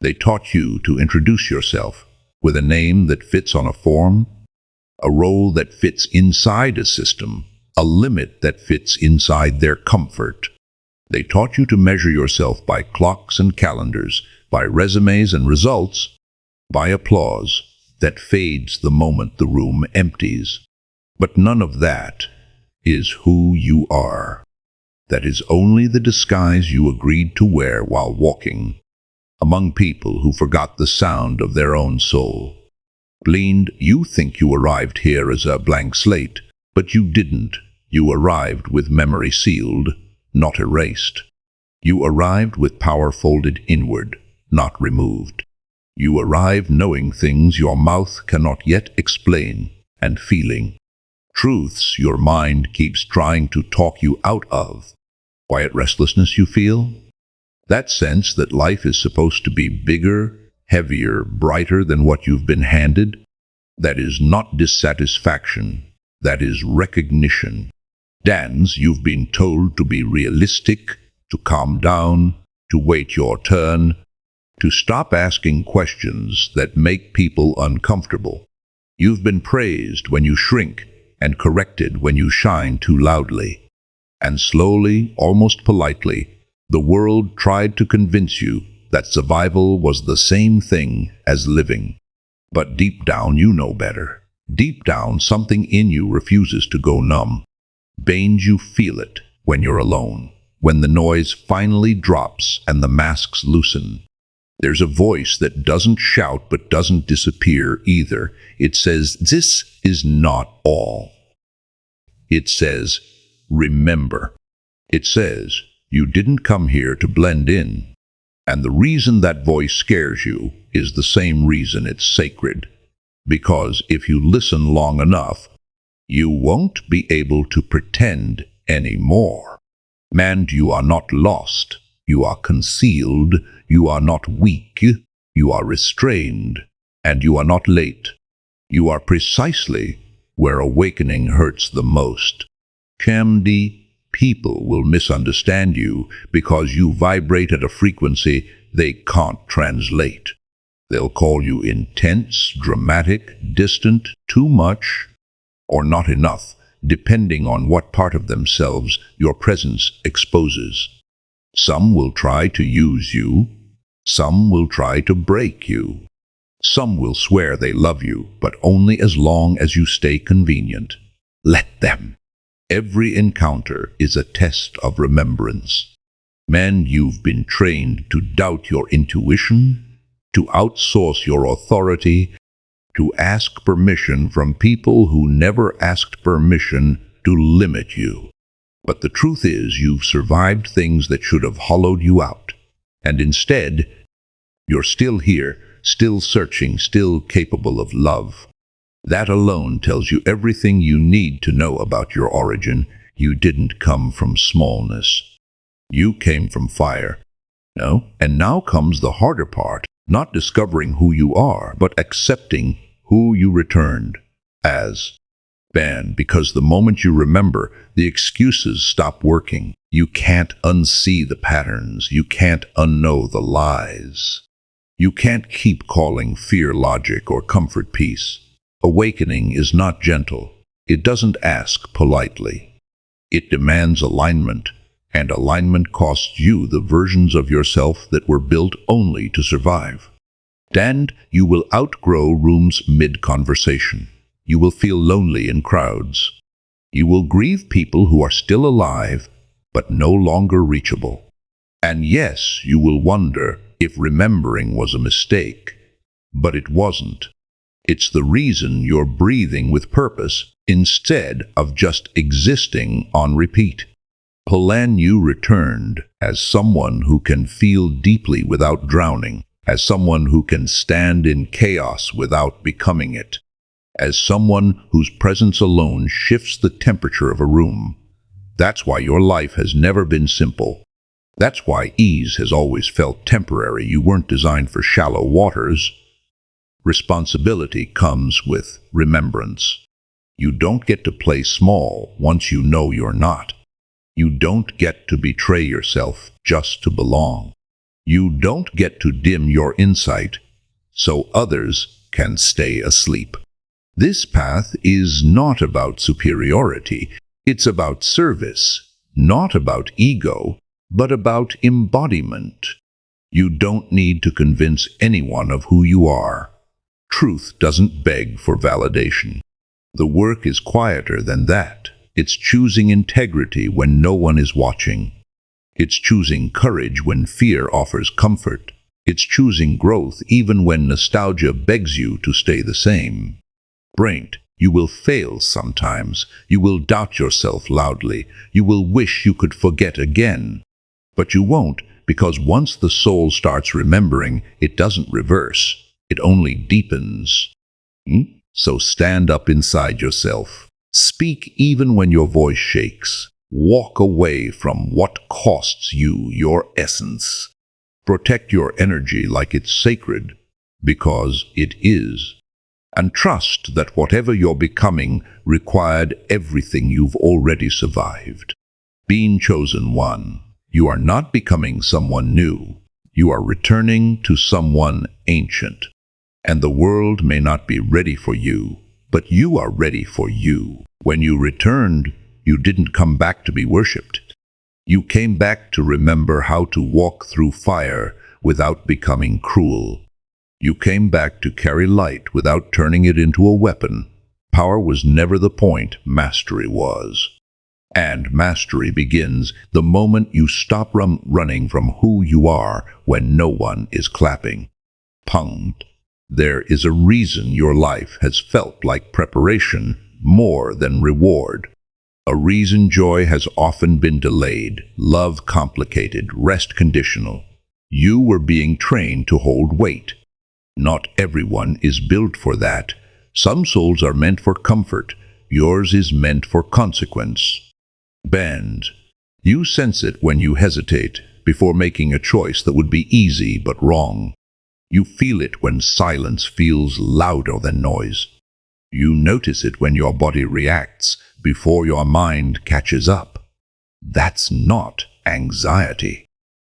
They taught you to introduce yourself with a name that fits on a form, a role that fits inside a system, a limit that fits inside their comfort. They taught you to measure yourself by clocks and calendars, by resumes and results, by applause that fades the moment the room empties. But none of that is who you are. That is only the disguise you agreed to wear while walking among people who forgot the sound of their own soul. Gleaned, you think you arrived here as a blank slate, but you didn't. You arrived with memory sealed, not erased. You arrived with power folded inward, not removed. You arrived knowing things your mouth cannot yet explain, and feeling truths your mind keeps trying to talk you out of. Quiet restlessness you feel? That sense that life is supposed to be bigger, heavier, brighter than what you've been handed? That is not dissatisfaction. That is recognition. Dans, you've been told to be realistic, to calm down, to wait your turn, to stop asking questions that make people uncomfortable. You've been praised when you shrink and corrected when you shine too loudly. And slowly, almost politely, the world tried to convince you that survival was the same thing as living. But deep down you know better. Deep down something in you refuses to go numb. Baines, you feel it when you're alone, when the noise finally drops and the masks loosen. There's a voice that doesn't shout but doesn't disappear either. It says, "This is not all." It says, "Remember." It says, "You didn't come here to blend in." And the reason that voice scares you is the same reason it's sacred. Because if you listen long enough, you won't be able to pretend anymore. Man, you are not lost. You are concealed. You are not weak. You are restrained. And you are not late. You are precisely where awakening hurts the most. Camdy, people will misunderstand you because you vibrate at a frequency they can't translate. They'll call you intense, dramatic, distant, too much, or not enough, depending on what part of themselves your presence exposes. Some will try to use you. Some will try to break you. Some will swear they love you, but only as long as you stay convenient. Let them. Every encounter is a test of remembrance. Man, you've been trained to doubt your intuition, to outsource your authority, to ask permission from people who never asked permission to limit you. But the truth is, you've survived things that should have hollowed you out. And instead, you're still here, still searching, still capable of love. That alone tells you everything you need to know about your origin. You didn't come from smallness. You came from fire. No? And now comes the harder part, not discovering who you are, but accepting who you returned as. Because the moment you remember, the excuses stop working. You can't unsee the patterns. You can't unknow the lies. You can't keep calling fear logic or comfort peace. Awakening is not gentle. It doesn't ask politely. It demands alignment, and alignment costs you the versions of yourself that were built only to survive. And you will outgrow rooms mid-conversation. You will feel lonely in crowds. You will grieve people who are still alive, but no longer reachable. And yes, you will wonder if remembering was a mistake, but it wasn't. It's the reason you're breathing with purpose instead of just existing on repeat. Polan, you returned as someone who can feel deeply without drowning, as someone who can stand in chaos without becoming it, as someone whose presence alone shifts the temperature of a room. That's why your life has never been simple. That's why ease has always felt temporary. You weren't designed for shallow waters. Responsibility comes with remembrance. You don't get to play small once you know you're not. You don't get to betray yourself just to belong. You don't get to dim your insight so others can stay asleep. This path is not about superiority. It's about service, not about ego, but about embodiment. You don't need to convince anyone of who you are. Truth doesn't beg for validation. The work is quieter than that. It's choosing integrity when no one is watching. It's choosing courage when fear offers comfort. It's choosing growth even when nostalgia begs you to stay the same. Brain, you will fail sometimes. You will doubt yourself loudly. You will wish you could forget again. But you won't, because once the soul starts remembering, it doesn't reverse. It only deepens. So stand up inside yourself. Speak even when your voice shakes. Walk away from what costs you your essence. Protect your energy like it's sacred, because it is. And trust that whatever you're becoming required everything you've already survived. Being chosen one, you are not becoming someone new. You are returning to someone ancient. And the world may not be ready for you, but you are ready for you. When you returned, you didn't come back to be worshipped. You came back to remember how to walk through fire without becoming cruel. You came back to carry light without turning it into a weapon. Power was never the point, mastery was. And mastery begins the moment you stop running from who you are when no one is clapping. Punged. There is a reason your life has felt like preparation more than reward. A reason joy has often been delayed, love complicated, rest conditional. You were being trained to hold weight. Not everyone is built for that. Some souls are meant for comfort. Yours is meant for consequence. Bend. You sense it when you hesitate before making a choice that would be easy but wrong. You feel it when silence feels louder than noise. You notice it when your body reacts before your mind catches up. That's not anxiety.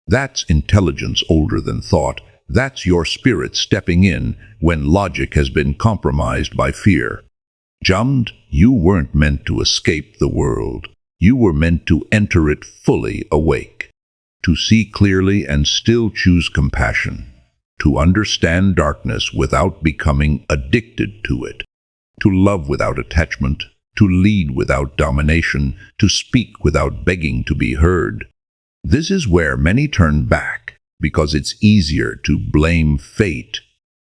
That's intelligence older than thought. That's your spirit stepping in when logic has been compromised by fear. Jammed, you weren't meant to escape the world. You were meant to enter it fully awake. To see clearly and still choose compassion. To understand darkness without becoming addicted to it. To love without attachment. To lead without domination. To speak without begging to be heard. This is where many turn back, because it's easier to blame fate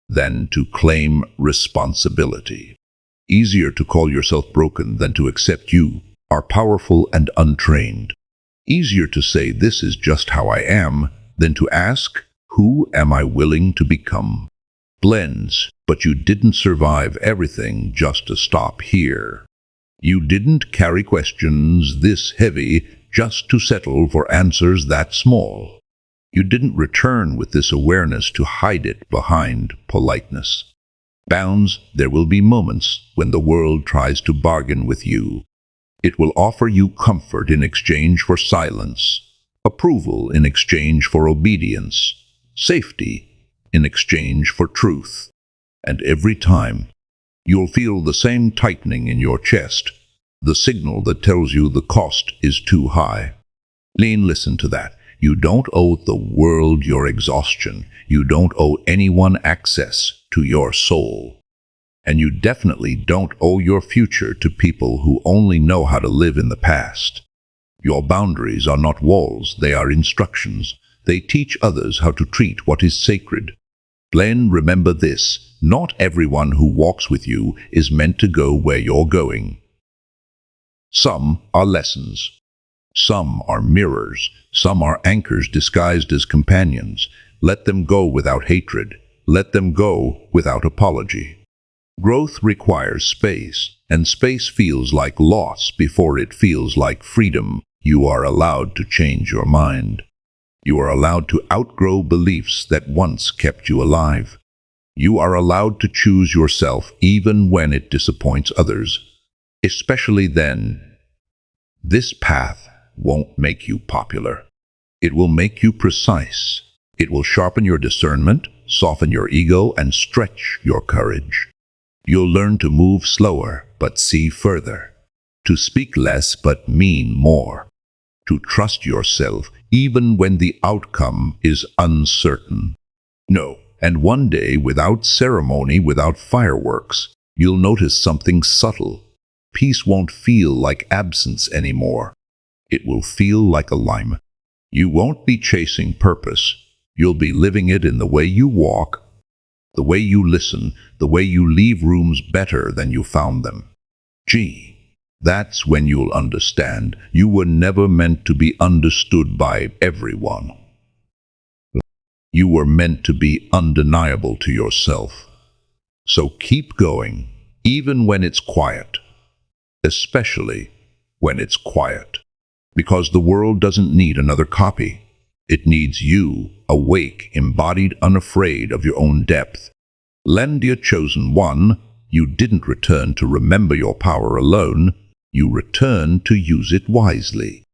than to claim responsibility. Easier to call yourself broken than to accept you are powerful and untrained. Easier to say this is just how I am than to ask, who am I willing to become? Blends, but you didn't survive everything just to stop here. You didn't carry questions this heavy just to settle for answers that small. You didn't return with this awareness to hide it behind politeness. Bounds, there will be moments when the world tries to bargain with you. It will offer you comfort in exchange for silence, approval in exchange for obedience, safety in exchange for truth. And every time, you'll feel the same tightening in your chest, the signal that tells you the cost is too high. Listen to that. You don't owe the world your exhaustion. You don't owe anyone access to your soul. And you definitely don't owe your future to people who only know how to live in the past. Your boundaries are not walls, they are instructions. They teach others how to treat what is sacred. Glenn, remember this, not everyone who walks with you is meant to go where you're going. Some are lessons. Some are mirrors. Some are anchors disguised as companions. Let them go without hatred. Let them go without apology. Growth requires space, and space feels like loss before it feels like freedom. You are allowed to change your mind. You are allowed to outgrow beliefs that once kept you alive. You are allowed to choose yourself even when it disappoints others, especially then. This path won't make you popular. It will make you precise. It will sharpen your discernment, soften your ego, and stretch your courage. You'll learn to move slower but see further, to speak less but mean more, to trust yourself even when the outcome is uncertain. No, and one day, without ceremony, without fireworks, you'll notice something subtle. Peace won't feel like absence anymore. It will feel like alignment. You won't be chasing purpose. You'll be living it in the way you walk, the way you listen, the way you leave rooms better than you found them. That's when you'll understand you were never meant to be understood by everyone. You were meant to be undeniable to yourself. So keep going, even when it's quiet. Especially when it's quiet. Because the world doesn't need another copy. It needs you, awake, embodied, unafraid of your own depth. Lend your chosen one. You didn't return to remember your power alone. You returned to use it wisely.